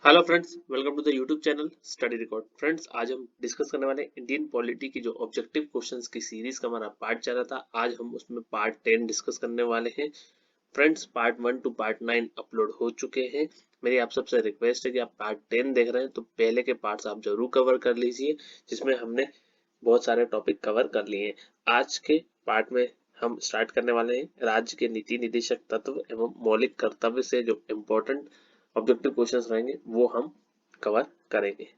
Hello friends, welcome to the YouTube channel study record. Friends, आज हम discuss करने वाले इंडियन पॉलिटी की जो ऑब्जेक्टिव क्वेश्चंस की सीरीज का हमारा पार्ट चल रहा था। आज हम उसमें पार्ट 10 डिस्कस करने वाले हैं। Friends, part 1 to part 9 upload हो चुके हैं। मेरी आप सबसे रिक्वेस्ट है कि आप पार्ट 10 देख रहे हैं तो पहले के पार्ट्स आप जरूर कवर कर लीजिए, जिसमें हमने बहुत सारे टॉपिक कवर कर लिए हैं। आज के पार्ट में हम स्टार्ट करने वाले हैं राज्य के नीति निदेशक तत्व एवं मौलिक कर्तव्य से जो इम्पोर्टेंट ऑब्जेक्टिव क्वेश्चंस रहेंगे वो हम कवर करेंगे।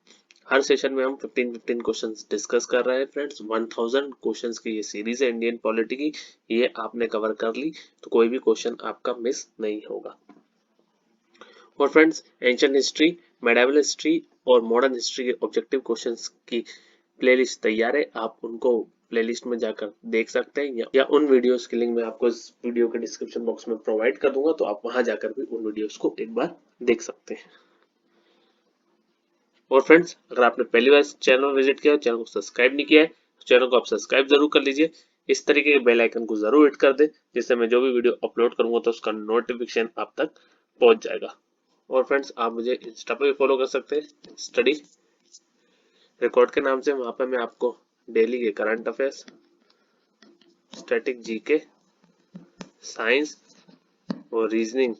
हर सेशन में हम 15 क्वेश्चंस डिस्कस कर रहे हैं। फ्रेंड्स, 1000 क्वेश्चंस की ये सीरीज है इंडियन पॉलिटी की। ये आपने कवर कर ली तो कोई भी क्वेश्चन आपका मिस नहीं होगा। और friends, ancient history, medieval history और मॉडर्न हिस्ट्री के ऑब्जेक्टिव क्वेश्चंस की प्लेलिस्ट तैयार है। आप उनको प्लेलिस्ट में जाकर देख सकते हैं या उन वीडियोस की लिंक मैं आपको इस वीडियो के डिस्क्रिप्शन बॉक्स में प्रोवाइड कर दूंगा, तो आप वहां जाकर भी उन वीडियोस को एक बार देख सकते हैं। और फ्रेंड्स, अगर आपने पहली बार चैनल विजिट किया, चैनल को सब्सक्राइब नहीं किया है तो चैनल को आप सब्सक्राइब जरूर कर लीजिए। इस तरीके के बेल आइकन को जरूर हिट कर दे, जिससे मैं जो भी वीडियो अपलोड करूंगा तो उसका नोटिफिकेशन आप तक पहुंच जाएगा। और फ्रेंड्स, आप मुझे इंस्टा पे भी फॉलो कर सकते हैं स्टडी रिकॉर्ड के नाम से। वहां पे मैं आपको डेली के current affairs, static GK, science और रीजनिंग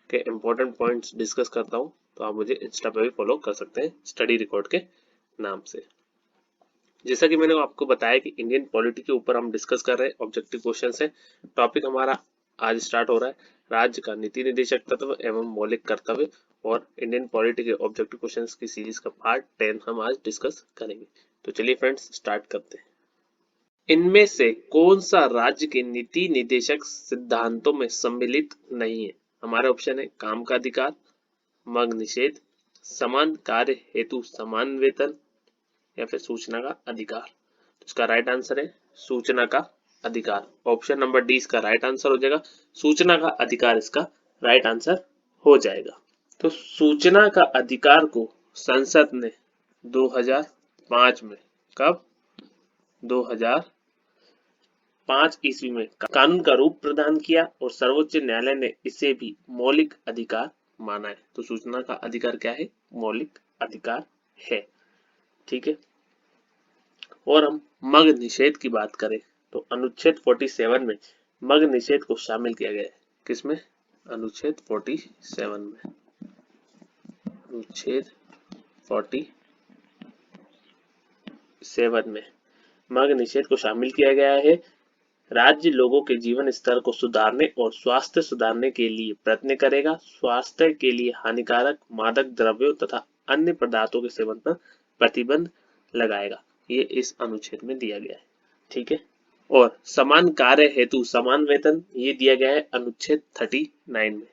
के इम्पोर्टेंट पॉइंट्स डिस्कस करता हूं, तो आप मुझे इंस्टा पे भी फॉलो कर सकते हैं स्टडी रिकॉर्ड के नाम से। जैसा कि मैंने आपको बताया कि इंडियन पॉलिटी के ऊपर हम डिस्कस कर रहे हैं, ऑब्जेक्टिव क्वेश्चन है। टॉपिक हमारा आज स्टार्ट हो रहा है राज्य का नीति निदेशक तत्व एवं मौलिक कर्तव्य, और इंडियन पॉलिटी के ऑब्जेक्टिव क्वेश्चंस की सीरीज का पार्ट 10 हम आज डिस्कस करेंगे। तो चलिए फ्रेंड्स, स्टार्ट करते हैं। इनमें से कौन सा राज्य के नीति निदेशक सिद्धांतों में सम्मिलित नहीं है? हमारा ऑप्शन है काम का अधिकार, मग निषेध, समान कार्य हेतु समान वेतन, या फिर सूचना का अधिकार। तो इसका राइट आंसर है सूचना का अधिकार। ऑप्शन नंबर डी इसका राइट आंसर हो जाएगा। सूचना का अधिकार इसका राइट आंसर हो जाएगा। तो सूचना का अधिकार को संसद ने 2005 में, कब? 2005 ईस्वी में कानून का रूप प्रदान किया और सर्वोच्च न्यायालय ने इसे भी मौलिक अधिकार माना है। तो सूचना का अधिकार क्या है? मौलिक अधिकार है। ठीक है। और हम मग निषेध की बात करें तो अनुच्छेद 47 में मग निषेध को शामिल किया गया है। किसमें? अनुच्छेद 47 में। अनुच्छेद 47 में मग निषेध को शामिल किया गया है। राज्य लोगों के जीवन स्तर को सुधारने और स्वास्थ्य सुधारने के लिए प्रयत्न करेगा। स्वास्थ्य के लिए हानिकारक मादक द्रव्यों तथा अन्य पदार्थों के सेवन पर प्रतिबंध लगाएगा। ये इस अनुच्छेद में दिया गया है। ठीक है। और समान कार्य हेतु समान वेतन, ये दिया गया है अनुच्छेद 39 में।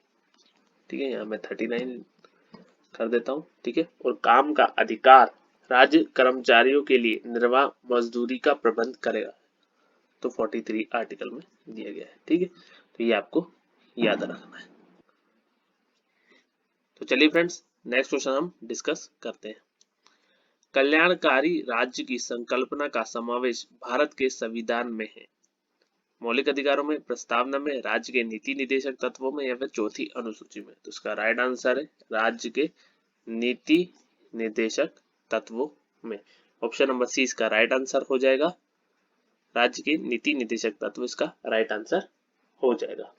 ठीक है, यहाँ मैं 39 कर देता हूँ। ठीक है। और काम का अधिकार राज्य कर्मचारियों के लिए निर्वाह मजदूरी का प्रबंध करेगा, तो 43 आर्टिकल में दिया गया है। ठीक है, तो ये आपको याद रखना है। तो चलिए फ्रेंड्स, नेक्स्ट क्वेश्चन हम डिस्कस करते हैं। कल्याणकारी राज्य की संकल्पना का समावेश भारत के संविधान में है। मौलिक अधिकारों में, प्रस्तावना में, राज्य के नीति निदेशक तत्वों में, या फिर चौथी अनुसूची में? तो इसका राइट आंसर है राज्य के नीति निदेशक तत्वों में। ऑप्शन नंबर सी इसका राइट आंसर हो जाएगा। राज्य के नीति निदेशक तत्व इसका राइट आंसर हो जाएगा।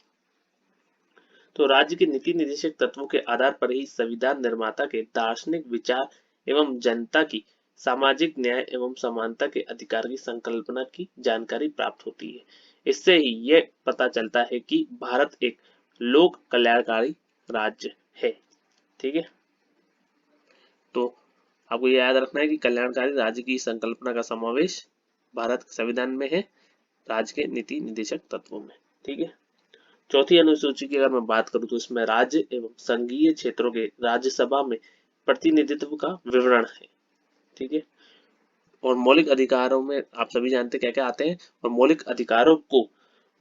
तो राज्य के नीति निदेशक तत्वों के आधार पर ही संविधान निर्माता के दार्शनिक विचार एवं जनता की सामाजिक न्याय एवं समानता के अधिकार की संकल्पना की जानकारी प्राप्त होती है। इससे ही यह पता चलता है कि भारत एक लोक कल्याणकारी राज्य है। ठीक है। तो आपको यह याद रखना है कि कल्याणकारी राज्य की संकल्पना का समावेश भारत संविधान में है, राज्य के नीति निदेशक तत्वों में। ठीक है। चौथी अनुसूची की अगर मैं बात करूं तो इसमें राज्य एवं संघीय क्षेत्रों के राज्यसभा में प्रतिनिधित्व का विवरण है। ठीक है। और मौलिक अधिकारों में आप सभी जानते क्या क्या आते हैं, और मौलिक अधिकारों को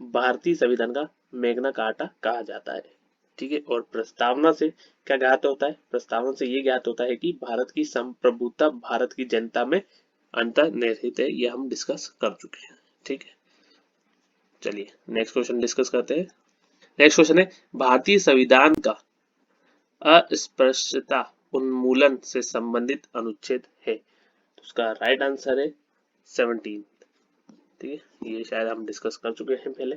भारतीय संविधान का मैग्ना कार्टा कहा जाता है। ठीक है। और प्रस्तावना से क्या ज्ञात होता है? प्रस्तावना से ये ज्ञात होता है कि भारत की संप्रभुता भारत की जनता में अंतर्निहित है। यह हम डिस्कस कर चुके हैं। ठीक है। चलिए नेक्स्ट क्वेश्चन डिस्कस करते हैं। नेक्स्ट क्वेश्चन है, भारतीय संविधान का अस्पृश्यता उन्मूलन से संबंधित अनुच्छेद है? तो उसका राइट आंसर है 17। ठीक है, ये शायद हम डिस्कस कर चुके हैं पहले,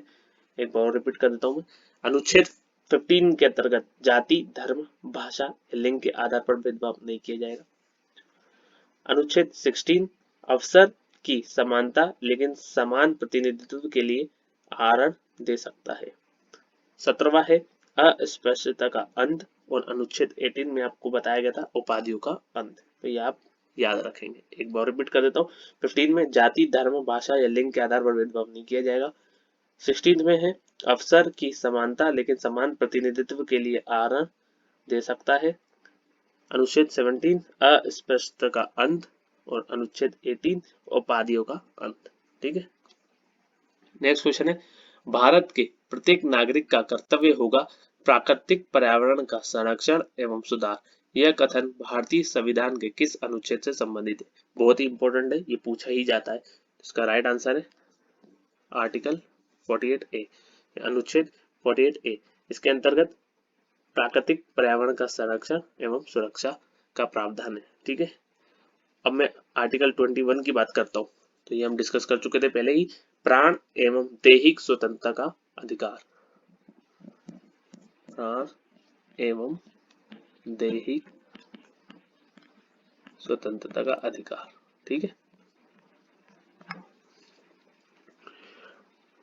एक बार रिपीट कर देता हूँ मैं। अनुच्छेद 15 के अंतर्गत जाति, धर्म, भाषा, लिंग के आधार पर भेदभाव नहीं किया जाएगा। अनुच्छेद 16 अवसर की समानता लेकिन समान प्रतिनिधित्व के लिए आरक्षण दे सकता है। 17वां है अस्पृश्यता का अंत, और अनुच्छेद 18 में आपको बताया गया था उपाधियों का अंत। तो ये आप याद रखेंगे। एक बार रिपीट कर देता हूँ। 15 में जाति, धर्म, भाषा या लिंग के आधार पर भेदभाव नहीं किया जाएगा। 16 में है अवसर की समानता लेकिन समान प्रतिनिधित्व के लिए आरक्षण दे सकता है। अनुच्छेद 17 अस्पृश्यता का अंत, और अनुच्छेद 18 उपाधियों का अंत। ठीक है, नेक्स्ट क्वेश्चन है भारत के प्रत्येक नागरिक का कर्तव्य होगा प्राकृतिक पर्यावरण का संरक्षण एवं सुधार। यह कथन भारतीय संविधान के किस अनुच्छेद से संबंधित है? बहुत ही इंपॉर्टेंट है, ये पूछा ही जाता है। इसका राइट आंसर है आर्टिकल 48A, अनुच्छेद 48A। इसके अंतर्गत प्राकृतिक पर्यावरण का संरक्षण एवं सुरक्षा का प्रावधान है। ठीक है, अब मैं आर्टिकल 21 की बात करता हूँ। तो ये हम डिस्कस कर चुके थे पहले ही। प्राण एवं दैहिक स्वतंत्रता का अधिकार, प्राण एवं दैहिक स्वतंत्रता का अधिकार। ठीक है,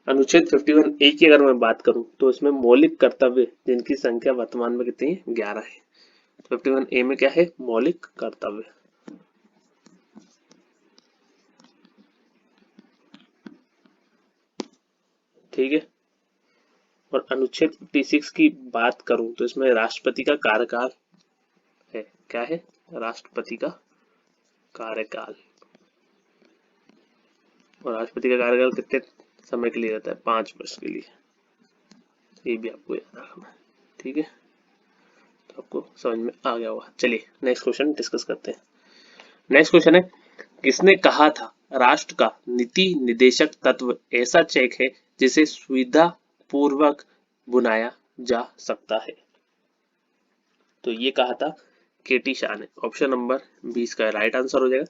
अनुच्छेद 51A की अगर मैं बात करूं तो इसमें मौलिक कर्तव्य जिनकी संख्या वर्तमान में कितनी है? 11 है। 51A में क्या है? मौलिक कर्तव्य। ठीक है, और अनुच्छेद 56 की बात करूं तो इसमें राष्ट्रपति का कार्यकाल है। क्या है? राष्ट्रपति का कार्यकाल। और राष्ट्रपति का कार्यकाल कितने समय के लिए रहता है? 5 वर्ष के लिए। ये भी आपको याद रखना है। ठीक है, तो आपको समझ में आ गया होगा। चलिए नेक्स्ट क्वेश्चन डिस्कस करते हैं। नेक्स्ट क्वेश्चन है किसने कहा था राष्ट्र का नीति निदेशक तत्व ऐसा चेक है जिसे सुविधा पूर्वक बुनाया जा सकता है? तो ये कहा था केटी शाह ने। ऑप्शन नंबर 20 का राइट आंसर हो जाएगा।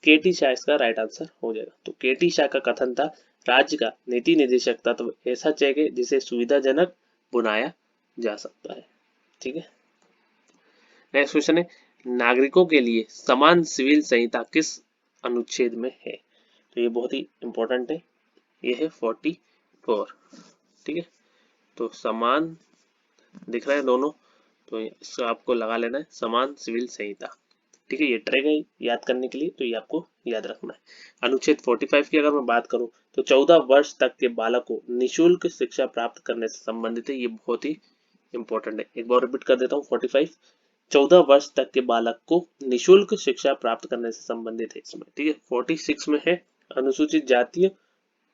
केटी शाह इसका राइट आंसर हो जाएगा। तो केटी शाह का कथन था राज्य का नीति निदेशक तत्व ऐसा चेक है जिसे सुविधाजनक बुनाया जा सकता है। ठीक है, नेक्स्ट क्वेश्चन है नागरिकों के लिए समान सिविल संहिता किस अनुच्छेद में है? तो ये बहुत ही इंपॉर्टेंट है, ये है 44। ठीक है, तो समान दिख रहा है दोनों, तो इसको आपको लगा लेना है समान सिविल संहिता। ठीक है, ये ट्रिक है याद करने के लिए, तो ये आपको याद रखना है। अनुच्छेद 45 की अगर मैं बात करूं तो 14 वर्ष तक के बालक को निःशुल्क शिक्षा प्राप्त करने से संबंधित है। ये बहुत ही इंपॉर्टेंट है, एक बार रिपीट कर देता हूँ। 45 14 वर्ष तक के बालक को निःशुल्क शिक्षा प्राप्त करने से संबंधित है इसमें। ठीक है, 46 में है अनुसूचित जातीय,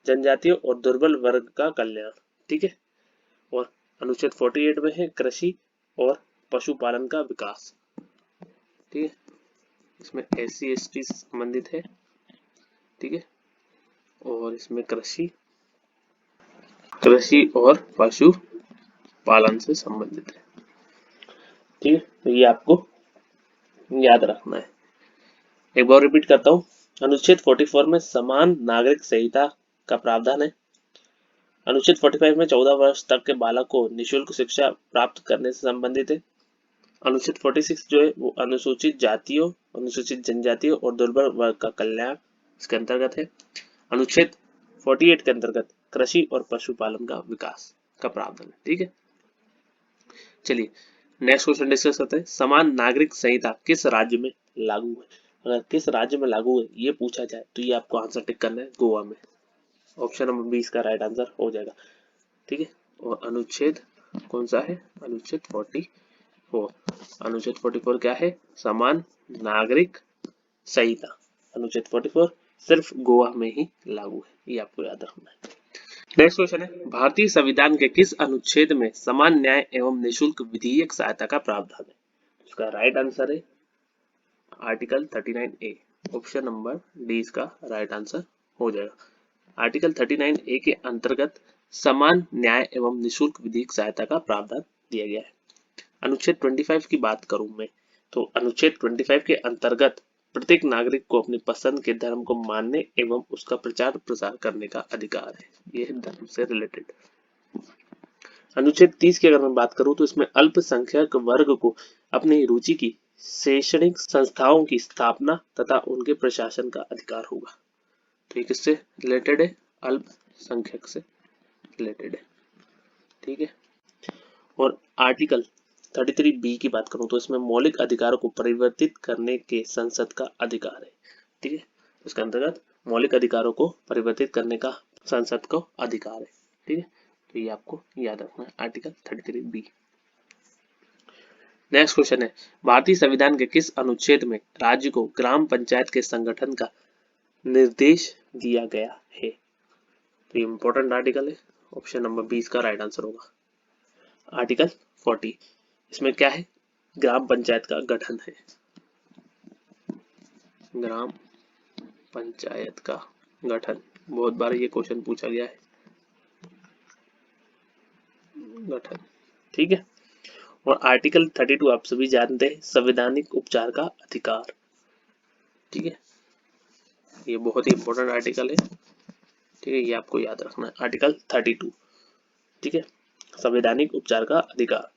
जनजातीय और दुर्बल वर्ग का कल्याण। ठीक है, और अनुच्छेद 48 में है कृषि और पशुपालन का विकास। ठीक है, इसमें SC ST से संबंधित है। ठीक है, और इसमें कृषि और पशुपालन से संबंधित है। ठीक है, तो ये आपको याद रखना है। एक बार रिपीट करता हूँ। अनुच्छेद 44 में समान नागरिक संहिता का प्रावधान है। अनुच्छेद 45 में 14 वर्ष तक के बालक को निःशुल्क शिक्षा प्राप्त करने से संबंधित है। अनुच्छेद 46 जो है वो अनुसूचित जातियों, अनुसूचित जनजातियों और दुर्बल वर्ग का कल्याण इसके अंतर्गत है। अनुच्छेद 48 के अंतर्गत कृषि और पशुपालन का विकास का प्रावधान है। ठीक है, चलिए नेक्स्ट क्वेश्चन डिस्कस करते हैं। समान नागरिक संहिता किस राज्य में लागू है? अगर किस राज्य में लागू है ये पूछा जाए तो ये आपको आंसर टिक करना है गोवा में। ऑप्शन नंबर 20 का राइट आंसर हो जाएगा। ठीक है, और अनुच्छेद कौन सा है? अनुच्छेद 44। अनुच्छेद 44 क्या है? समान नागरिक संहिता। अनुच्छेद 44 सिर्फ गोवा में ही लागू है, ये आपको याद रखना है। नेक्स्ट क्वेश्चन है भारतीय संविधान के किस अनुच्छेद में समान न्याय एवं निःशुल्क विधिक सहायता का प्रावधान है? इसका राइट आंसर है article 39A। Option number D इसका राइट आंसर हो जाएगा। आर्टिकल 39A के अंतर्गत समान न्याय एवं निःशुल्क विधिक सहायता का प्रावधान दिया गया है। अनुच्छेद 25 की बात करूं मैं, तो अनुच्छेद 25 के अंतर्गत प्रत्येक नागरिक को अपनी पसंद के धर्म को मानने एवं उसका प्रचार प्रसार करने का अधिकार है। ये है धर्म से रिलेटेड। अनुच्छेद 30 की अगर मैं बात करूं तो इसमें अल्पसंख्यक वर्ग को अपनी रुचि की शैक्षणिक संस्थाओं की स्थापना तथा उनके प्रशासन का अधिकार होगा। तो ये किससे रिलेटेड है? अल्पसंख्यक से रिलेटेड है। ठीक है। और आर्टिकल 33B की बात करूं तो इसमें मौलिक अधिकारों को परिवर्तित करने के संसद का अधिकार है। ठीक है। इसके अंतर्गत मौलिक अधिकारों को परिवर्तित करने का संसद को अधिकार है। ठीक है। तो ये आपको याद रखना है, आर्टिकल 33B। नेक्स्ट क्वेश्चन है, भारतीय संविधान के किस अनुच्छेद में राज्य को ग्राम पंचायत के संगठन का निर्देश दिया गया है? तो ये इंपॉर्टेंट आर्टिकल है। ऑप्शन नंबर 20 का राइट आंसर होगा आर्टिकल 40। इसमें क्या है? ग्राम पंचायत का गठन है। ग्राम पंचायत का गठन, बहुत बार ये क्वेश्चन पूछा गया है। गठन, ठीक है। और आर्टिकल 32 आप सभी जानते हैं, संवैधानिक उपचार का अधिकार। ठीक है, ये बहुत ही इंपॉर्टेंट आर्टिकल है। ठीक है, ये आपको याद रखना है, आर्टिकल 32। ठीक है, संवैधानिक उपचार का अधिकार।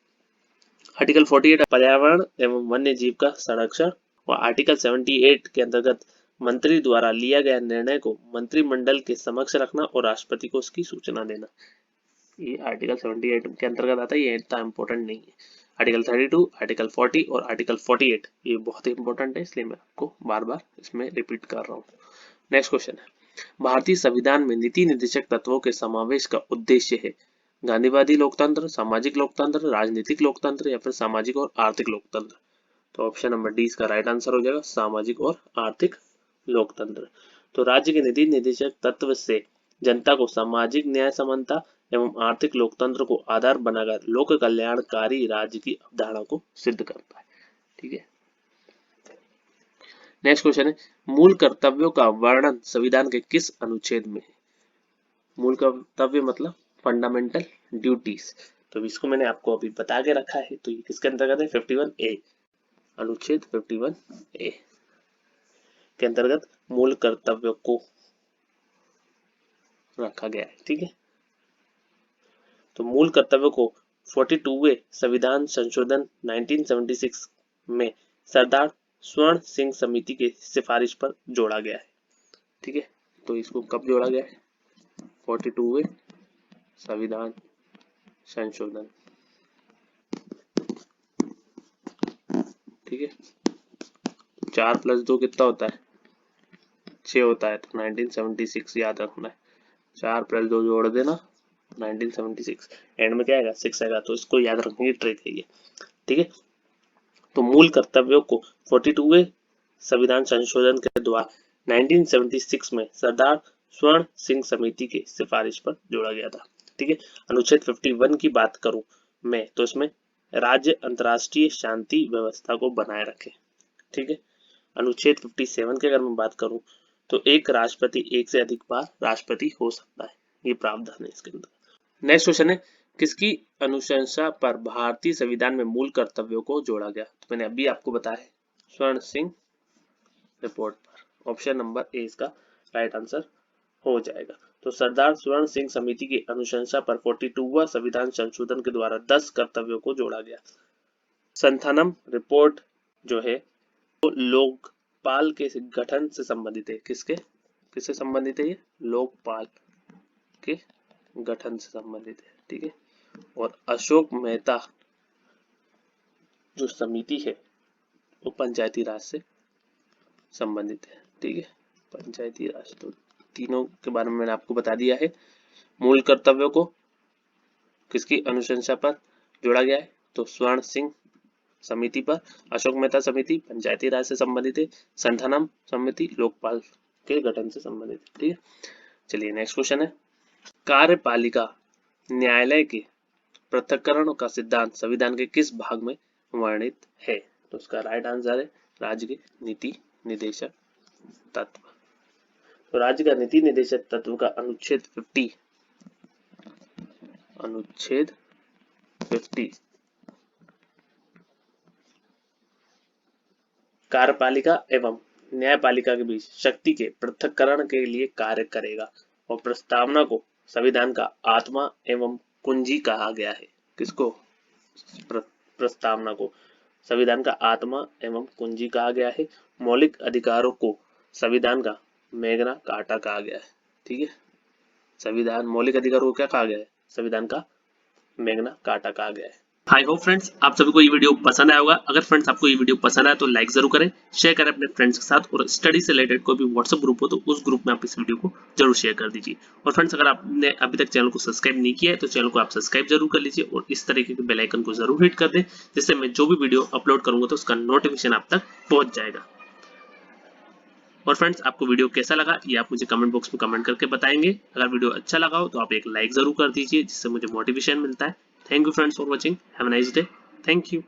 आर्टिकल 48 पर्यावरण एवं वन्य जीव का संरक्षण। और आर्टिकल 78 के अंतर्गत मंत्री द्वारा लिया गया निर्णय को मंत्रिमंडल के समक्ष रखना और राष्ट्रपति को उसकी सूचना देना। ये आर्टिकल 78 के अंतर्गत आता है, ये इतना इंपॉर्टेंट नहीं है। आर्टिकल 32, आर्टिकल 40 और आर्टिकल 48 ये बहुत ही इंपॉर्टेंट है, इसलिए मैं आपको बार बार इसमें रिपीट कर रहा हूँ। नेक्स्ट क्वेश्चन है, भारतीय संविधान में नीति निर्देशक तत्वों के समावेश का उद्देश्य है गांधीवादी लोकतंत्र, सामाजिक लोकतंत्र, राजनीतिक लोकतंत्र या फिर सामाजिक और आर्थिक लोकतंत्र। तो ऑप्शन नंबर डी इसका राइट आंसर हो जाएगा, सामाजिक और आर्थिक लोकतंत्र। तो राज्य के नीति निर्देशक तत्व से जनता को सामाजिक न्याय समानता एवं आर्थिक लोकतंत्र को आधार बनाकर लोक कल्याणकारी राज्य की अवधारणा को सिद्ध करता है। ठीक है, नेक्स्ट क्वेश्चन है, मूल कर्तव्यों का वर्णन संविधान के किस अनुच्छेद में है? मूल कर्तव्य मतलब फंडामेंटल ड्यूटीज। तो इसको मैंने आपको अभी बता के रखा है, तो ये किसके अंतर्गत है? 51A, अनुच्छेद 51A के अंतर्गत मूल कर्तव्यों को रखा गया है। ठीक है, तो मूल कर्तव्यों को 42वें संविधान संशोधन 1976 में सरदार स्वर्ण सिंह समिति के सिफारिश पर जोड़ा गया है। ठीक है, तो इसको कब जोड़ा गया है? 42वें संविधान संशोधन। ठीक है, 4 + 2 कितना होता है? 6 होता है, तो 1976 याद रखना है। 4 + 2 जोड़ देना, 1976 एंड में क्या आएगा? 6 आएगा, तो इसको याद रखने की ट्रिक है ये। ठीक है, तो मूल कर्तव्यों को 42वें संविधान संशोधन के द्वारा 1976 में सरदार स्वर्ण सिंह समिति के सिफारिश पर जोड़ा गया था। ठीक है, अनुच्छेद 51 की बात करूं मैं, तो इसमें राज्य अंतर्राष्ट्रीय शांति व्यवस्था को बनाए रखे। ठीक है, अनुच्छेद 57 की अगर मैं बात करूं तो एक राष्ट्रपति एक से अधिक बार राष्ट्रपति हो सकता है, ये प्रावधान है इसके अंदर। नेक्स्ट क्वेश्चन है, किसकी अनुशंसा पर भारतीय संविधान में मूल कर्तव्यों को जोड़ा गया? तो मैंने अभी आपको बताया, स्वर्ण सिंह रिपोर्ट पर। ऑप्शन नंबर ए इसका राइट आंसर हो जाएगा। तो सरदार स्वर्ण सिंह समिति की अनुशंसा पर 42वां संविधान संशोधन के द्वारा 10 कर्तव्यों को जोड़ा गया। संथानम रिपोर्ट जो है वो लोकपाल के गठन से संबंधित है। किससे संबंधित है? ये लोकपाल के गठन से संबंधित है। ठीक है, और अशोक मेहता जो समिति है वो पंचायती राज से संबंधित है। ठीक है, पंचायती राज, तो तीनों के बारे में मैंने आपको बता दिया है। मूल कर्तव्यों को किसकी अनुशंसा पर जोड़ा गया है? तो स्वर्ण सिंह समिति पर, अशोक मेहता समिति पंचायती राज से संबंधित है, संथानम समिति लोकपाल के गठन से संबंधित है। ठीक है, चलिए नेक्स्ट क्वेश्चन है, कार्यपालिका न्यायालय के पृथक्करण का सिद्धांत संविधान के किस भाग में वर्णित है? तो उसका राइट आंसर है राज्य के नीति निर्देशक तत्व। तो राज्य का नीति निर्देशक तत्व का अनुच्छेद 50 कार्यपालिका एवं न्यायपालिका के बीच शक्ति के पृथक्करण के लिए कार्य करेगा और प्रस्तावना को संविधान का आत्मा एवं कुंजी कहा गया है। किसको? प्रस्तावना को संविधान का आत्मा एवं कुंजी कहा गया है। मौलिक अधिकारों को संविधान का मैग्ना कार्टा कहा गया है। ठीक है, संविधान मौलिक अधिकारों को क्या कहा गया है? संविधान का मैग्ना कार्टा कहा गया है। आई होप फ्रेंड्स आप सभी को ये वीडियो पसंद आया होगा। अगर फ्रेंड्स आपको ये वीडियो पसंद आया तो लाइक जरूर करें, शेयर करें अपने फ्रेंड्स के साथ, और स्टडी से रिलेटेड कोई भी व्हाट्सएप ग्रुप हो तो उस ग्रुप में आप इस वीडियो को जरूर शेयर कर दीजिए। और फ्रेंड्स अगर आपने अभी तक चैनल को सब्सक्राइब नहीं किया है तो चैनल को आप सब्सक्राइब जरूर कर लीजिए और इस तरीके के बेल आइकन को जरूर हिट कर दें, जिससे मैं जो भी वीडियो अपलोड करूंगा तो उसका नोटिफिकेशन आप तक पहुंच जाएगा। और फ्रेंड्स आपको वीडियो कैसा लगा ये आप मुझे कमेंट बॉक्स में कमेंट करके बताएंगे। अगर वीडियो अच्छा लगा हो तो आप एक लाइक जरूर कर दीजिए, जिससे मुझे मोटिवेशन मिलता है। Thank you friends for watching, have a nice day, thank you.